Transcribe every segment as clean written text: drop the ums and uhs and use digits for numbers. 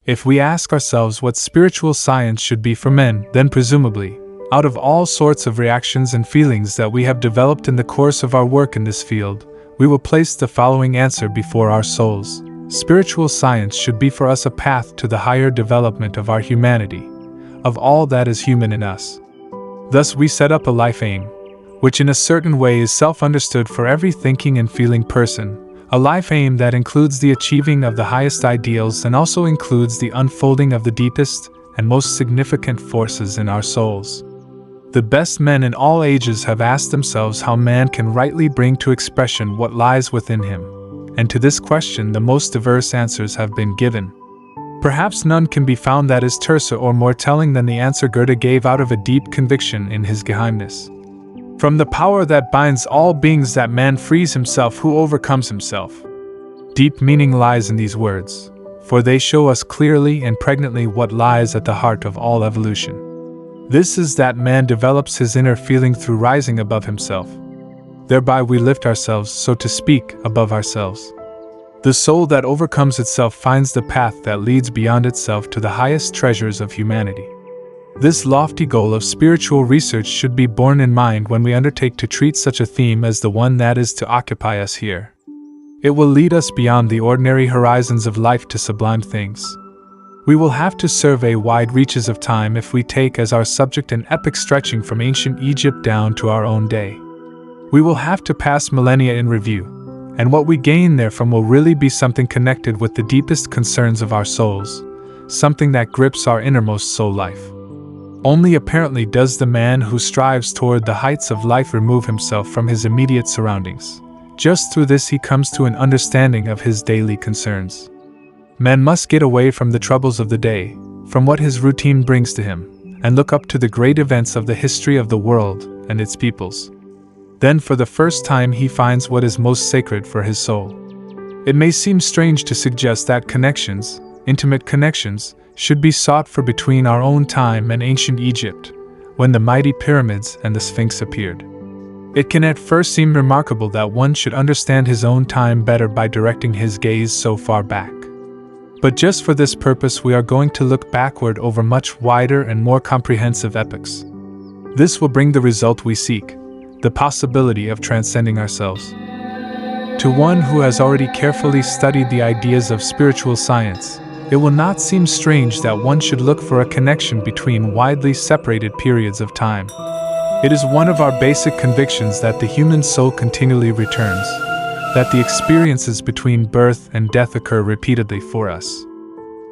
If we ask ourselves what spiritual science should be for men, then presumably, out of all sorts of reactions and feelings that we have developed in the course of our work in this field, we will place the following answer before our souls. Spiritual science should be for us a path to the higher development of our humanity, of all that is human in us. Thus we set up a life aim, which in a certain way is self-understood for every thinking and feeling person, a life aim that includes the achieving of the highest ideals and also includes the unfolding of the deepest and most significant forces in our souls. The best men in all ages have asked themselves how man can rightly bring to expression what lies within him, and to this question the most diverse answers have been given. Perhaps none can be found that is terser or more telling than the answer Goethe gave out of a deep conviction in his Geheimnis. From the power that binds all beings that man frees himself who overcomes himself. Deep meaning lies in these words, for they show us clearly and pregnantly what lies at the heart of all evolution. This is that man develops his inner feeling through rising above himself. Thereby we lift ourselves, so to speak, above ourselves. The soul that overcomes itself finds the path that leads beyond itself to the highest treasures of humanity. This lofty goal of spiritual research should be borne in mind when we undertake to treat such a theme as the one that is to occupy us here. It will lead us beyond the ordinary horizons of life to sublime things. We will have to survey wide reaches of time if we take as our subject an epoch stretching from ancient Egypt down to our own day. We will have to pass millennia in review, and what we gain therefrom will really be something connected with the deepest concerns of our souls, something that grips our innermost soul life. Only apparently does the man who strives toward the heights of life remove himself from his immediate surroundings. Just through this he comes to an understanding of his daily concerns. Man must get away from the troubles of the day, from what his routine brings to him, and look up to the great events of the history of the world and its peoples. Then for the first time he finds what is most sacred for his soul. It may seem strange to suggest that connections, intimate connections, should be sought for between our own time and ancient Egypt, when the mighty pyramids and the Sphinx appeared. It can at first seem remarkable that one should understand his own time better by directing his gaze so far back. But just for this purpose we are going to look backward over much wider and more comprehensive epochs. This will bring the result we seek, the possibility of transcending ourselves. To one who has already carefully studied the ideas of spiritual science, it will not seem strange that one should look for a connection between widely separated periods of time. It is one of our basic convictions that the human soul continually returns, that the experiences between birth and death occur repeatedly for us.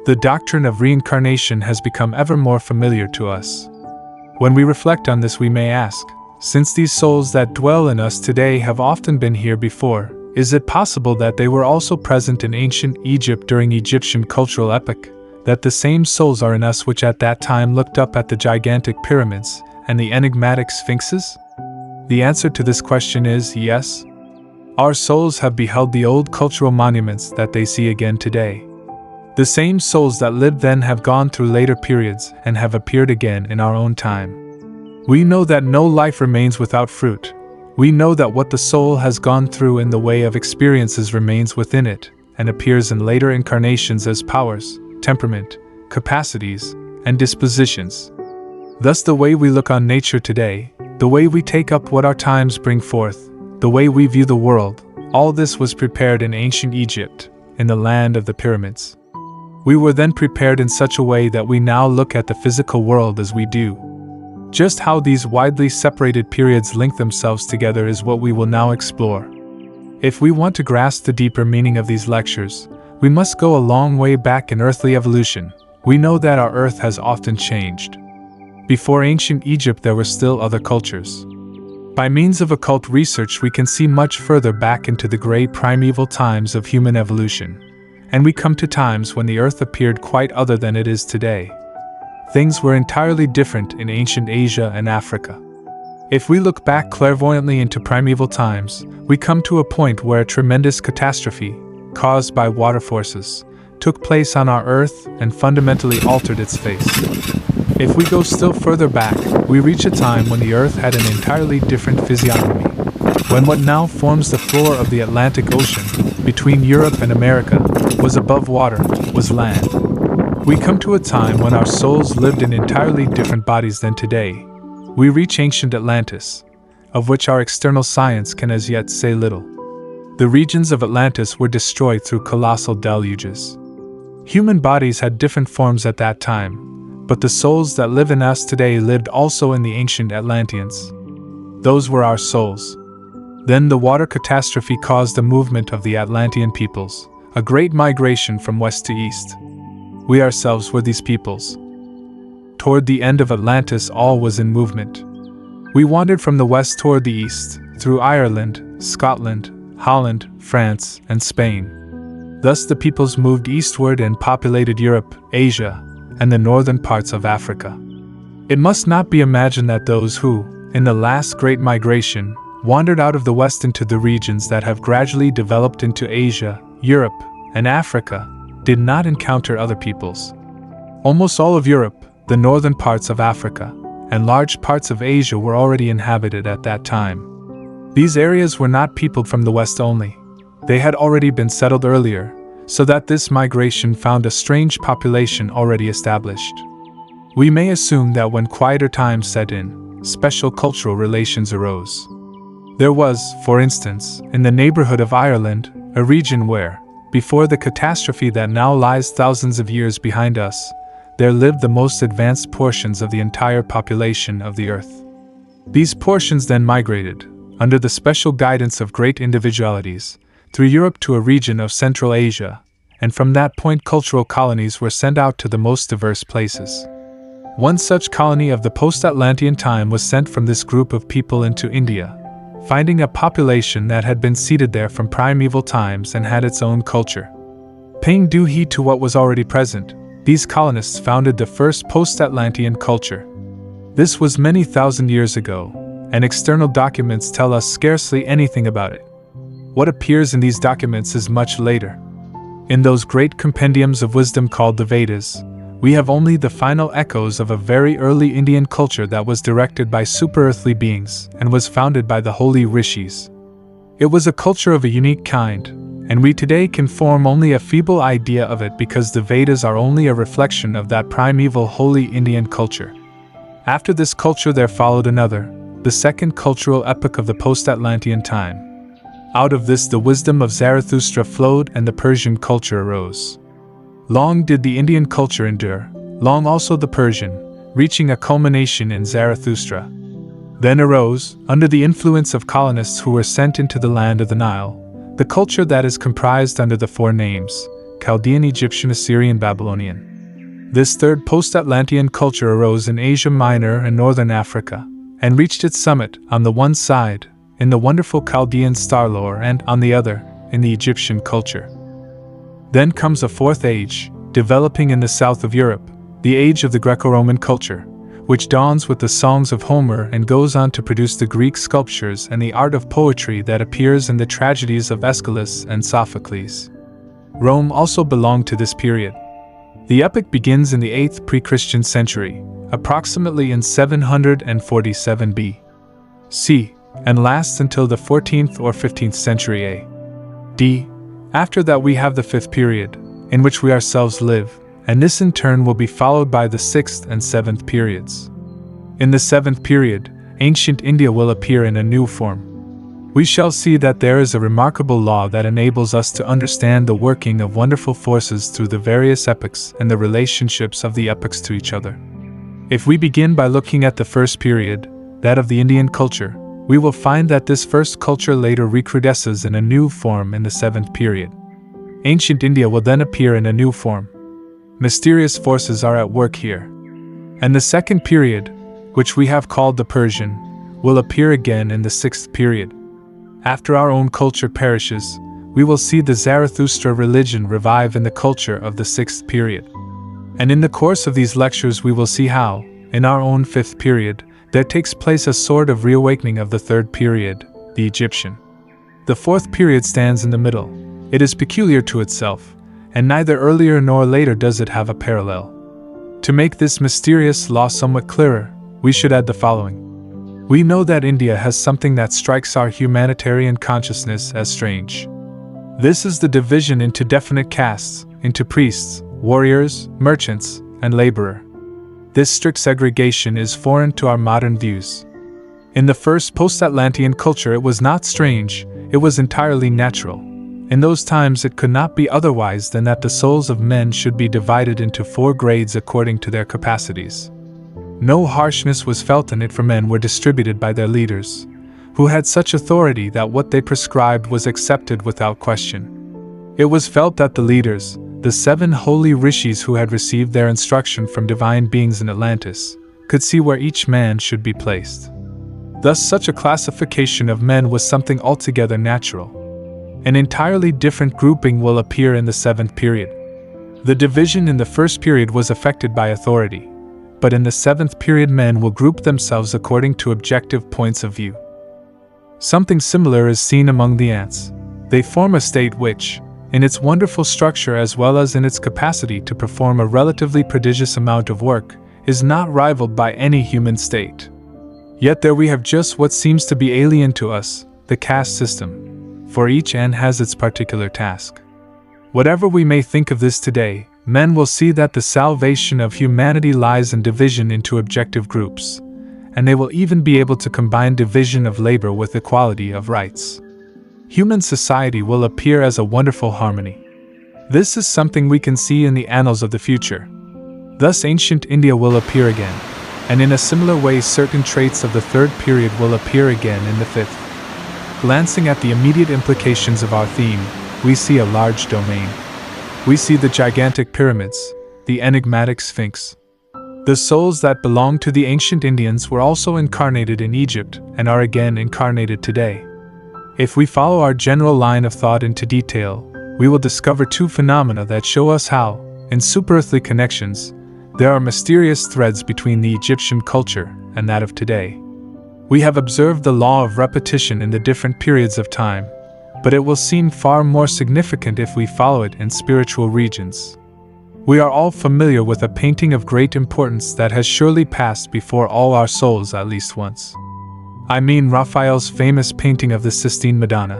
The doctrine of reincarnation has become ever more familiar to us. When we reflect on this we may ask, since these souls that dwell in us today have often been here before, is it possible that they were also present in ancient Egypt during Egyptian cultural epoch, that the same souls are in us which at that time looked up at the gigantic pyramids and the enigmatic sphinxes? The answer to this question is yes. Our souls have beheld the old cultural monuments that they see again today. The same souls that lived then have gone through later periods and have appeared again in our own time. We know that no life remains without fruit. We know that what the soul has gone through in the way of experiences remains within it and appears in later incarnations as powers, temperament, capacities, and dispositions. Thus the way we look on nature today, the way we take up what our times bring forth, the way we view the world, all this was prepared in ancient Egypt, in the land of the pyramids. We were then prepared in such a way that we now look at the physical world as we do. Just how these widely separated periods link themselves together is what we will now explore. If we want to grasp the deeper meaning of these lectures, we must go a long way back in earthly evolution. We know that our earth has often changed. Before ancient Egypt there were still other cultures. By means of occult research we can see much further back into the great primeval times of human evolution, and we come to times when the earth appeared quite other than it is today. Things were entirely different in ancient Asia and Africa. If we look back clairvoyantly into primeval times, we come to a point where a tremendous catastrophe, caused by water forces, took place on our earth and fundamentally altered its face. If we go still further back, we reach a time when the earth had an entirely different physiognomy, when what now forms the floor of the Atlantic Ocean, between Europe and America, was above water, was land. We come to a time when our souls lived in entirely different bodies than today. We reach ancient Atlantis, of which our external science can as yet say little. The regions of Atlantis were destroyed through colossal deluges. Human bodies had different forms at that time, but the souls that live in us today lived also in the ancient Atlanteans. Those were our souls. Then the water catastrophe caused a movement of the Atlantean peoples, a great migration from west to east. We ourselves were these peoples. Toward the end of Atlantis, all was in movement. We wandered from the west toward the east, through Ireland, Scotland, Holland, France, and Spain. Thus the peoples moved eastward and populated Europe, Asia, and the northern parts of Africa. It must not be imagined that those who, in the last great migration, wandered out of the west into the regions that have gradually developed into Asia, Europe, and Africa, did not encounter other peoples. Almost all of Europe, the northern parts of Africa, and large parts of Asia were already inhabited at that time. These areas were not peopled from the west only. They had already been settled earlier, so that this migration found a strange population already established. We may assume that when quieter times set in, special cultural relations arose. There was, for instance, in the neighborhood of Ireland, a region where, before the catastrophe that now lies thousands of years behind us, there lived the most advanced portions of the entire population of the earth. These portions then migrated, under the special guidance of great individualities, through Europe to a region of Central Asia, and from that point cultural colonies were sent out to the most diverse places. One such colony of the post-Atlantean time was sent from this group of people into India, finding a population that had been seated there from primeval times and had its own culture. Paying due heed to what was already present, these colonists founded the first post-Atlantean culture. This was many thousand years ago, and external documents tell us scarcely anything about it. What appears in these documents is much later. In those great compendiums of wisdom called the Vedas, we have only the final echoes of a very early Indian culture that was directed by super-earthly beings and was founded by the holy rishis. It was a culture of a unique kind, and we today can form only a feeble idea of it because the Vedas are only a reflection of that primeval holy Indian culture. After this culture there followed another, the second cultural epoch of the post-Atlantean time. Out of this the wisdom of Zarathustra flowed and the Persian culture arose. Long did the Indian culture endure, long also the Persian, reaching a culmination in Zarathustra. Then arose, under the influence of colonists who were sent into the land of the Nile, the culture that is comprised under the four names, Chaldean, Egyptian, Assyrian, Babylonian. This third post-Atlantean culture arose in Asia Minor and northern Africa, and reached its summit, on the one side, in the wonderful Chaldean star lore and, on the other, in the Egyptian culture. Then comes a fourth age, developing in the south of Europe, the age of the Greco-Roman culture, which dawns with the songs of Homer and goes on to produce the Greek sculptures and the art of poetry that appears in the tragedies of Aeschylus and Sophocles. Rome also belonged to this period. The epoch begins in the 8th pre-Christian century, approximately in 747 B.C., and lasts until the 14th or 15th century A.D. After that we have the 5th period, in which we ourselves live, and this in turn will be followed by the 6th and 7th periods. In the 7th period, ancient India will appear in a new form. We shall see that there is a remarkable law that enables us to understand the working of wonderful forces through the various epochs and the relationships of the epochs to each other. If we begin by looking at the first period, that of the Indian culture, we will find that this first culture later recrudesces in a new form in the 7th period. Ancient India will then appear in a new form. Mysterious forces are at work here. And the second period, which we have called the Persian, will appear again in the 6th period. After our own culture perishes, we will see the Zarathustra religion revive in the culture of the 6th period. And in the course of these lectures we will see how, in our own 5th period, there takes place a sort of reawakening of the 3rd period, the Egyptian. The 4th period stands in the middle. It is peculiar to itself, and neither earlier nor later does it have a parallel. To make this mysterious law somewhat clearer, we should add the following. We know that India has something that strikes our humanitarian consciousness as strange. This is the division into definite castes, into priests, warriors, merchants, and laborer. This strict segregation is foreign to our modern views. In the first post-Atlantean culture, it was not strange, it was entirely natural. In those times, it could not be otherwise than that the souls of men should be divided into 4 grades according to their capacities. No harshness was felt in it, for men were distributed by their leaders, who had such authority that what they prescribed was accepted without question. It was felt that the leaders, the 7 holy rishis who had received their instruction from divine beings in Atlantis, could see where each man should be placed. Thus, such a classification of men was something altogether natural. An entirely different grouping will appear in the 7th period. The division in the 1st period was affected by authority, but in the 7th period men will group themselves according to objective points of view. Something similar is seen among the ants. They form a state which, in its wonderful structure as well as in its capacity to perform a relatively prodigious amount of work, is not rivaled by any human state. Yet there we have just what seems to be alien to us, the caste system, for each ant has its particular task. Whatever we may think of this today, men will see that the salvation of humanity lies in division into objective groups, and they will even be able to combine division of labor with equality of rights. Human society will appear as a wonderful harmony. This is something we can see in the annals of the future. Thus ancient India will appear again, and in a similar way certain traits of the 3rd period will appear again in the 5th. Glancing at the immediate implications of our theme, we see a large domain. We see the gigantic pyramids, the enigmatic Sphinx. The souls that belonged to the ancient Indians were also incarnated in Egypt and are again incarnated today. If we follow our general line of thought into detail, we will discover 2 phenomena that show us how, in superearthly connections, there are mysterious threads between the Egyptian culture and that of today. We have observed the law of repetition in the different periods of time, but it will seem far more significant if we follow it in spiritual regions. We are all familiar with a painting of great importance that has surely passed before all our souls at least once. I mean Raphael's famous painting of the Sistine Madonna,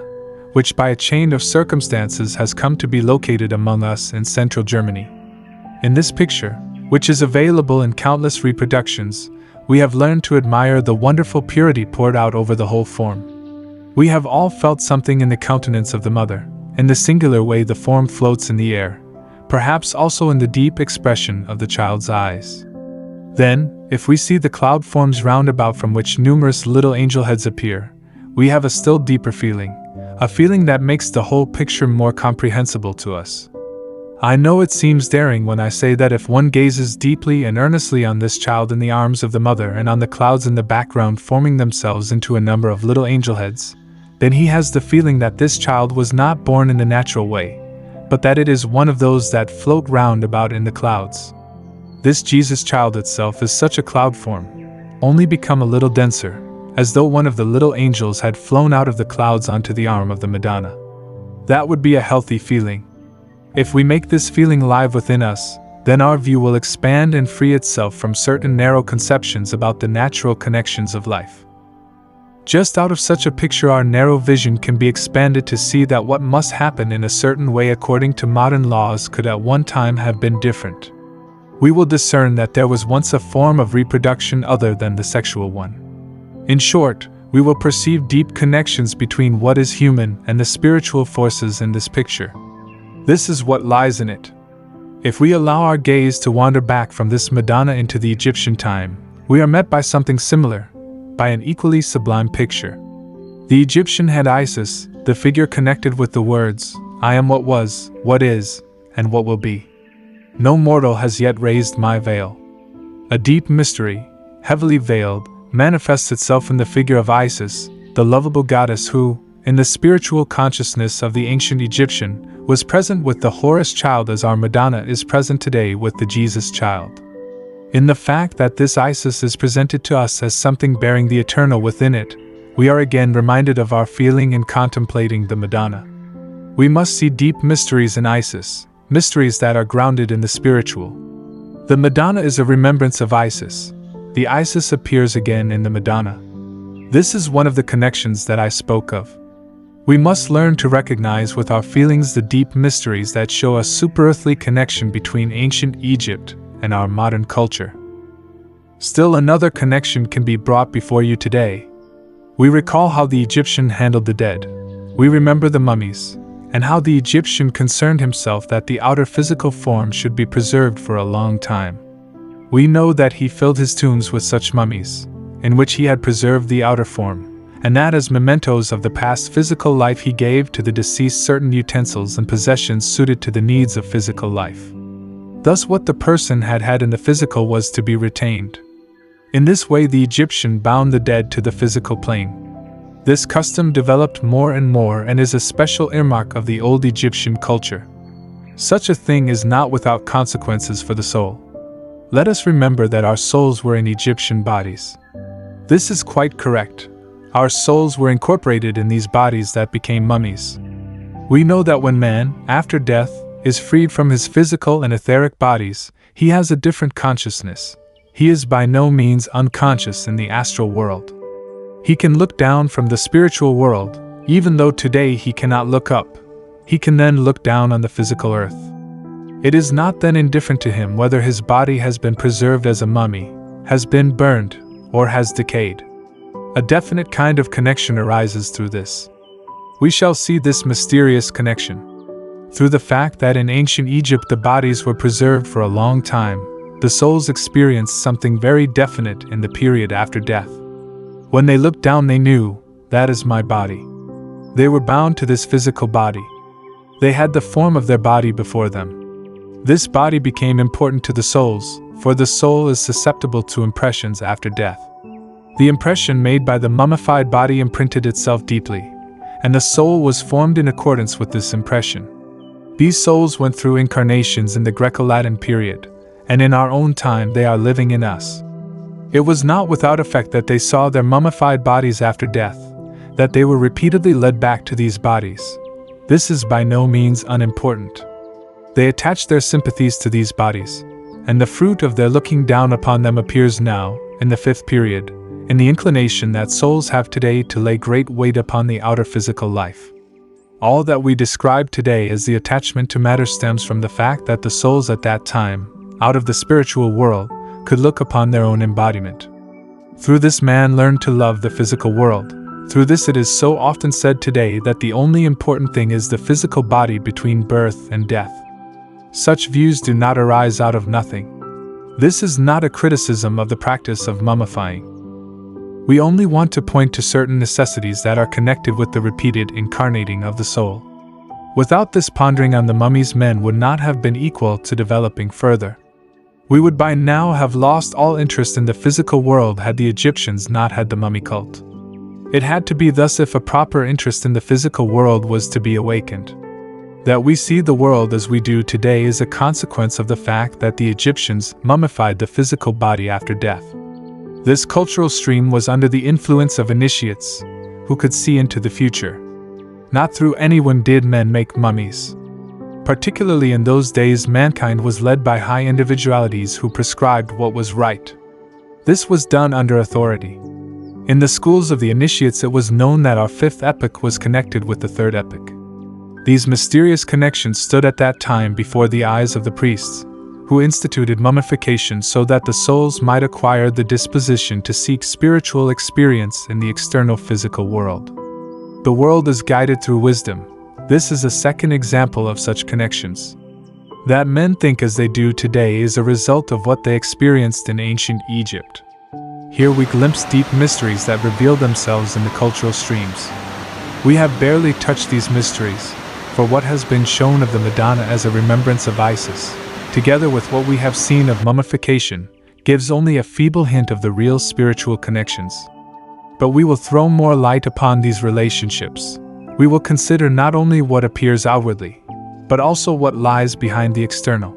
which by a chain of circumstances has come to be located among us in central Germany. In this picture, which is available in countless reproductions, we have learned to admire the wonderful purity poured out over the whole form. We have all felt something in the countenance of the mother, in the singular way the form floats in the air, perhaps also in the deep expression of the child's eyes. Then, if we see the cloud forms round about from which numerous little angel heads appear, we have a still deeper feeling, a feeling that makes the whole picture more comprehensible to us. I know it seems daring when I say that if one gazes deeply and earnestly on this child in the arms of the mother and on the clouds in the background forming themselves into a number of little angel heads, then he has the feeling that this child was not born in the natural way, but that it is one of those that float round about in the clouds. This Jesus child itself is such a cloud form, only become a little denser, as though one of the little angels had flown out of the clouds onto the arm of the Madonna. That would be a healthy feeling. If we make this feeling live within us, then our view will expand and free itself from certain narrow conceptions about the natural connections of life. Just out of such a picture our narrow vision can be expanded to see that what must happen in a certain way according to modern laws could at one time have been different. We will discern that there was once a form of reproduction other than the sexual one. In short, we will perceive deep connections between what is human and the spiritual forces in this picture. This is what lies in it. If we allow our gaze to wander back from this Madonna into the Egyptian time, we are met by something similar, by an equally sublime picture. The Egyptian had Isis, the figure connected with the words, "I am what was, what is, and what will be. No mortal has yet raised my veil." A deep mystery, heavily veiled, manifests itself in the figure of Isis, the lovable goddess who, in the spiritual consciousness of the ancient Egyptian, was present with the Horus child as our Madonna is present today with the Jesus child. In the fact that this Isis is presented to us as something bearing the eternal within it, we are again reminded of our feeling in contemplating the Madonna. We must see deep mysteries in Isis, mysteries that are grounded in the spiritual. The Madonna is a remembrance of Isis. The Isis appears again in the Madonna. This is one of the connections that I spoke of. We must learn to recognize with our feelings the deep mysteries that show a super-earthly connection between ancient Egypt and our modern culture. Still another connection can be brought before you today. We recall how the Egyptian handled the dead. We remember the mummies, and how the Egyptian concerned himself that the outer physical form should be preserved for a long time. We know that he filled his tombs with such mummies, in which he had preserved the outer form, and that as mementos of the past physical life he gave to the deceased certain utensils and possessions suited to the needs of physical life. Thus what the person had had in the physical was to be retained. In this way the Egyptian bound the dead to the physical plane. This custom developed more and more and is a special earmark of the old Egyptian culture. Such a thing is not without consequences for the soul. Let us remember that our souls were in Egyptian bodies. This is quite correct. Our souls were incorporated in these bodies that became mummies. We know that when man, after death, is freed from his physical and etheric bodies, he has a different consciousness. He is by no means unconscious in the astral world. He can look down from the spiritual world, even though today he cannot look up. He can then look down on the physical earth. It is not then indifferent to him whether his body has been preserved as a mummy, has been burned, or has decayed. A definite kind of connection arises through this. We shall see this mysterious connection through the fact that in ancient Egypt the bodies were preserved for a long time. The souls experienced something very definite in the period after death. When they looked down they knew, that is my body. They were bound to this physical body. They had the form of their body before them. This body became important to the souls, for the soul is susceptible to impressions after death. The impression made by the mummified body imprinted itself deeply, and the soul was formed in accordance with this impression. These souls went through incarnations in the Greco-Latin period, and in our own time they are living in us. It was not without effect that they saw their mummified bodies after death, that they were repeatedly led back to these bodies. This is by no means unimportant. They attached their sympathies to these bodies, and the fruit of their looking down upon them appears now, in the fifth period, in the inclination that souls have today to lay great weight upon the outer physical life. All that we describe today as the attachment to matter stems from the fact that the souls at that time, out of the spiritual world, could look upon their own embodiment. Through this man learned to love the physical world. Through this it is so often said today that the only important thing is the physical body between birth and death. Such views do not arise out of nothing. This is not a criticism of the practice of mummifying. We only want to point to certain necessities that are connected with the repeated incarnating of the soul. Without this pondering on the mummies, men would not have been equal to developing further. We would by now have lost all interest in the physical world had the Egyptians not had the mummy cult. It had to be thus if a proper interest in the physical world was to be awakened. That we see the world as we do today is a consequence of the fact that the Egyptians mummified the physical body after death. This cultural stream was under the influence of initiates, who could see into the future. Not through anyone did men make mummies. Particularly in those days, mankind was led by high individualities who prescribed what was right. This was done under authority. In the schools of the initiates it was known that our fifth epoch was connected with the third epoch. These mysterious connections stood at that time before the eyes of the priests, who instituted mummification so that the souls might acquire the disposition to seek spiritual experience in the external physical world. The world is guided through wisdom. This is a second example of such connections. That men think as they do today is a result of what they experienced in ancient Egypt. Here we glimpse deep mysteries that reveal themselves in the cultural streams. We have barely touched these mysteries, for what has been shown of the Madonna as a remembrance of Isis, together with what we have seen of mummification, gives only a feeble hint of the real spiritual connections. But we will throw more light upon these relationships. We will consider not only what appears outwardly, but also what lies behind the external.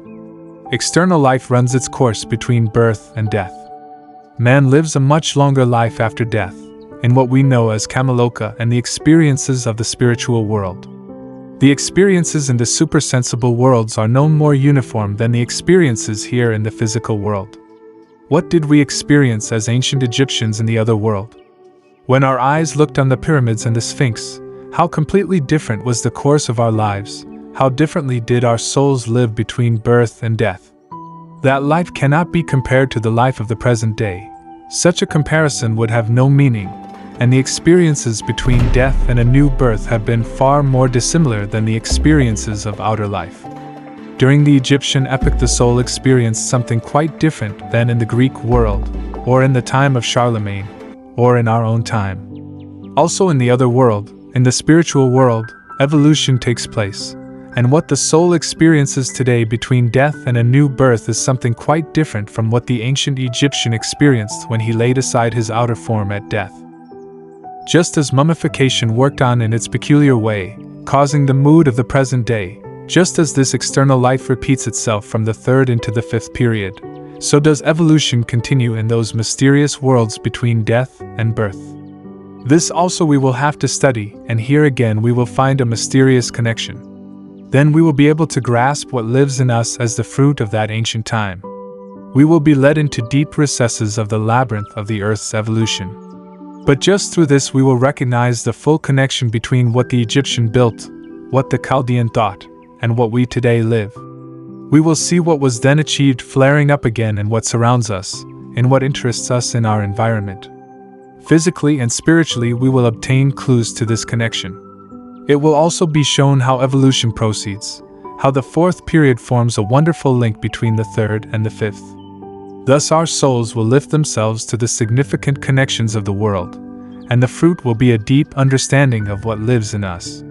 External life runs its course between birth and death. Man lives a much longer life after death, in what we know as Kamaloka and the experiences of the spiritual world. The experiences in the supersensible worlds are no more uniform than the experiences here in the physical world. What did we experience as ancient Egyptians in the other world? When our eyes looked on the pyramids and the Sphinx, How completely different was the course of our lives, how differently did our souls live between birth and death. That life cannot be compared to the life of the present day. Such a comparison would have no meaning, and the experiences between death and a new birth have been far more dissimilar than the experiences of outer life. During the Egyptian epoch, the soul experienced something quite different than in the Greek world, or in the time of Charlemagne, or in our own time. Also in the other world, in the spiritual world, evolution takes place, and what the soul experiences today between death and a new birth is something quite different from what the ancient Egyptian experienced when he laid aside his outer form at death. Just as mummification worked on in its peculiar way, causing the mood of the present day, just as this external life repeats itself from the third into the fifth period, so does evolution continue in those mysterious worlds between death and birth. This also we will have to study, and here again we will find a mysterious connection. Then we will be able to grasp what lives in us as the fruit of that ancient time. We will be led into deep recesses of the labyrinth of the Earth's evolution. But just through this we will recognize the full connection between what the Egyptian built, what the Chaldean thought, and what we today live. We will see what was then achieved flaring up again in what surrounds us, in what interests us in our environment. Physically and spiritually we will obtain clues to this connection. It will also be shown how evolution proceeds, how the fourth period forms a wonderful link between the third and the fifth. Thus our souls will lift themselves to the significant connections of the world, and the fruit will be a deep understanding of what lives in us.